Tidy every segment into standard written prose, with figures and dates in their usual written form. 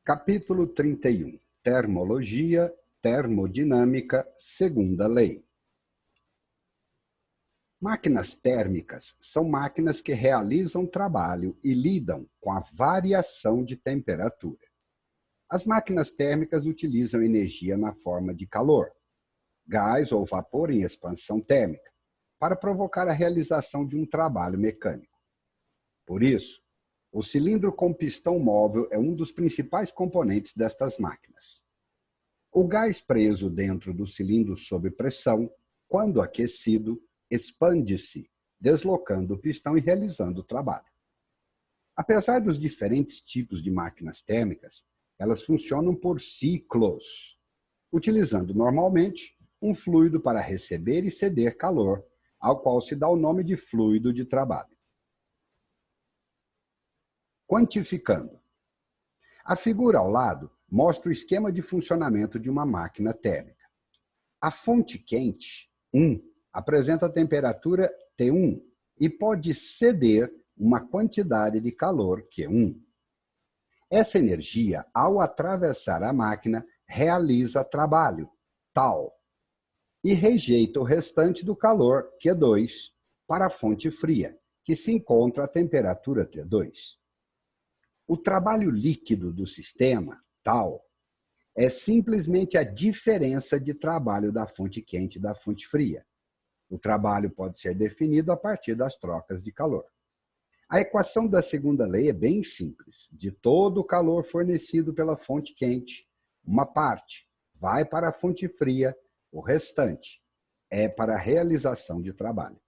Capítulo 31. Termologia, termodinâmica, segunda lei. Máquinas térmicas são máquinas que realizam trabalho e lidam com a variação de temperatura. As máquinas térmicas utilizam energia na forma de calor, gás ou vapor em expansão térmica, para provocar a realização de um trabalho mecânico. Por isso, o cilindro com pistão móvel é um dos principais componentes destas máquinas. O gás preso dentro do cilindro sob pressão, quando aquecido, expande-se, deslocando o pistão e realizando o trabalho. Apesar dos diferentes tipos de máquinas térmicas, elas funcionam por ciclos, utilizando normalmente um fluido para receber e ceder calor, ao qual se dá o nome de fluido de trabalho. Quantificando. A figura ao lado mostra o esquema de funcionamento de uma máquina térmica. A fonte quente, 1, apresenta a temperatura T1 e pode ceder uma quantidade de calor, Q1. Essa energia, ao atravessar a máquina, realiza trabalho, tal, e rejeita o restante do calor, Q2, para a fonte fria, que se encontra a temperatura T2. O trabalho líquido do sistema, tal, é simplesmente a diferença de trabalho da fonte quente e da fonte fria. O trabalho pode ser definido a partir das trocas de calor. A equação da segunda lei é bem simples. De todo o calor fornecido pela fonte quente, uma parte vai para a fonte fria, o restante é para a realização de trabalho.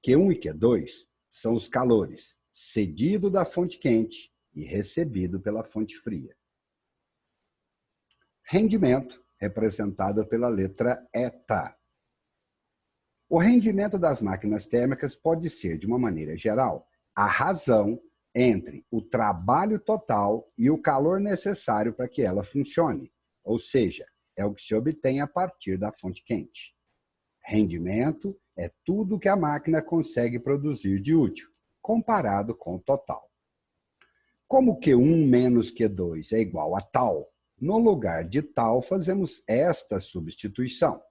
Q1 e Q2 são os calores cedido da fonte quente e recebido pela fonte fria. Rendimento, representado pela letra eta. O rendimento das máquinas térmicas pode ser, de uma maneira geral, a razão entre o trabalho total e o calor necessário para que ela funcione, ou seja, é o que se obtém a partir da fonte quente. Rendimento é tudo que a máquina consegue produzir de útil, comparado com o total. Como Q1 menos Q2 é igual a tal, no lugar de tal fazemos esta substituição.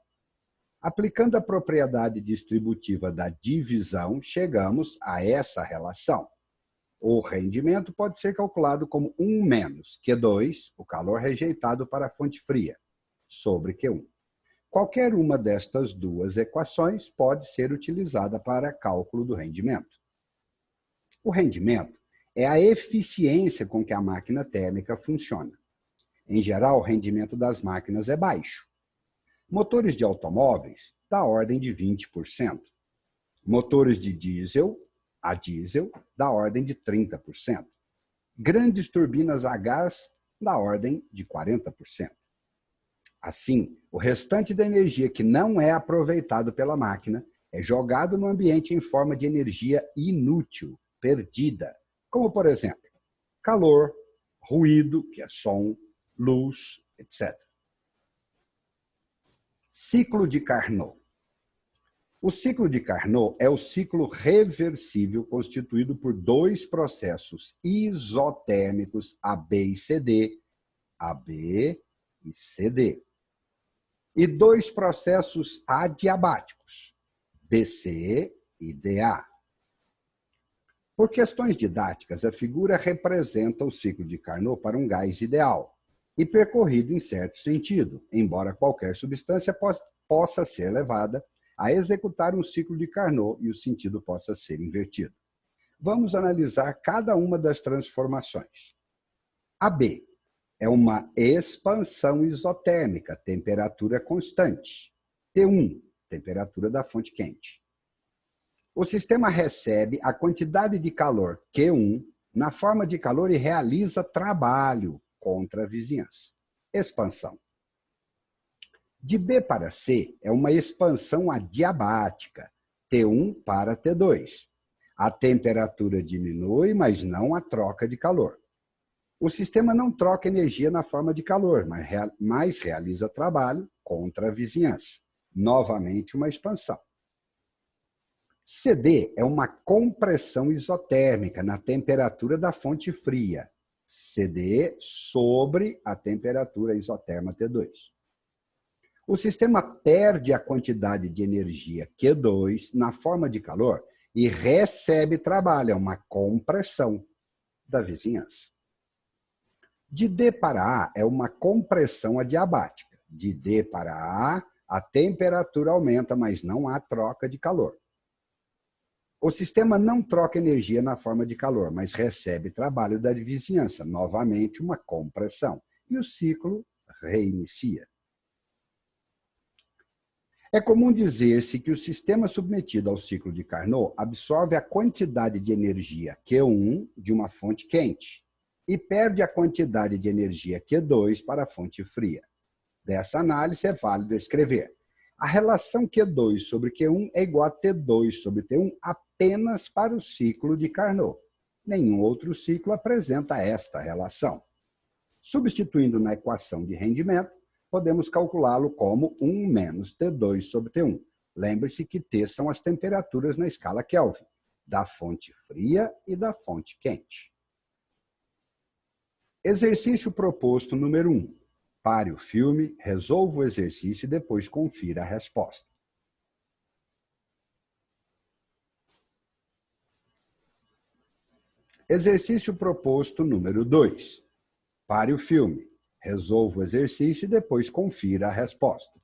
Aplicando a propriedade distributiva da divisão, chegamos a essa relação. O rendimento pode ser calculado como 1 menos Q2, o calor rejeitado para a fonte fria, sobre Q1. Qualquer uma destas duas equações pode ser utilizada para cálculo do rendimento. O rendimento é a eficiência com que a máquina térmica funciona. Em geral, o rendimento das máquinas é baixo. Motores de automóveis, da ordem de 20%. Motores de diesel, a diesel, da ordem de 30%. Grandes turbinas a gás, da ordem de 40%. Assim, o restante da energia que não é aproveitado pela máquina é jogado no ambiente em forma de energia inútil, perdida, como, por exemplo, calor, ruído, que é som, luz, etc. Ciclo de Carnot. O ciclo de Carnot é o ciclo reversível constituído por dois processos isotérmicos AB e CD, AB e CD, e dois processos adiabáticos, BC e DA. Por questões didáticas, a figura representa o ciclo de Carnot para um gás ideal e percorrido em certo sentido, embora qualquer substância possa ser levada a executar um ciclo de Carnot e o sentido possa ser invertido. Vamos analisar cada uma das transformações. AB é uma expansão isotérmica, temperatura constante. T1, temperatura da fonte quente. O sistema recebe a quantidade de calor Q1 na forma de calor e realiza trabalho contra a vizinhança. Expansão. De B para C é uma expansão adiabática, T1 para T2. A temperatura diminui, mas não a troca de calor. O sistema não troca energia na forma de calor, mas realiza trabalho contra a vizinhança. Novamente uma expansão. CD é uma compressão isotérmica na temperatura da fonte fria, CD sobre a temperatura isoterma T2. O sistema perde a quantidade de energia Q2 na forma de calor e recebe trabalho, é uma compressão da vizinhança. De D para A é uma compressão adiabática. De D para A temperatura aumenta, mas não há troca de calor. O sistema não troca energia na forma de calor, mas recebe trabalho da vizinhança, novamente uma compressão, e o ciclo reinicia. É comum dizer-se que o sistema submetido ao ciclo de Carnot absorve a quantidade de energia Q1 de uma fonte quente e perde a quantidade de energia Q2 para a fonte fria. Dessa análise é válido escrever: a relação Q2 sobre Q1 é igual a T2 sobre T1 apenas para o ciclo de Carnot. Nenhum outro ciclo apresenta esta relação. Substituindo na equação de rendimento, podemos calculá-lo como 1 menos T2 sobre T1. Lembre-se que T são as temperaturas na escala Kelvin, da fonte fria e da fonte quente. Exercício proposto número 1. Pare o filme, resolva o exercício e depois confira a resposta. Exercício proposto número 2. Pare o filme, resolva o exercício e depois confira a resposta.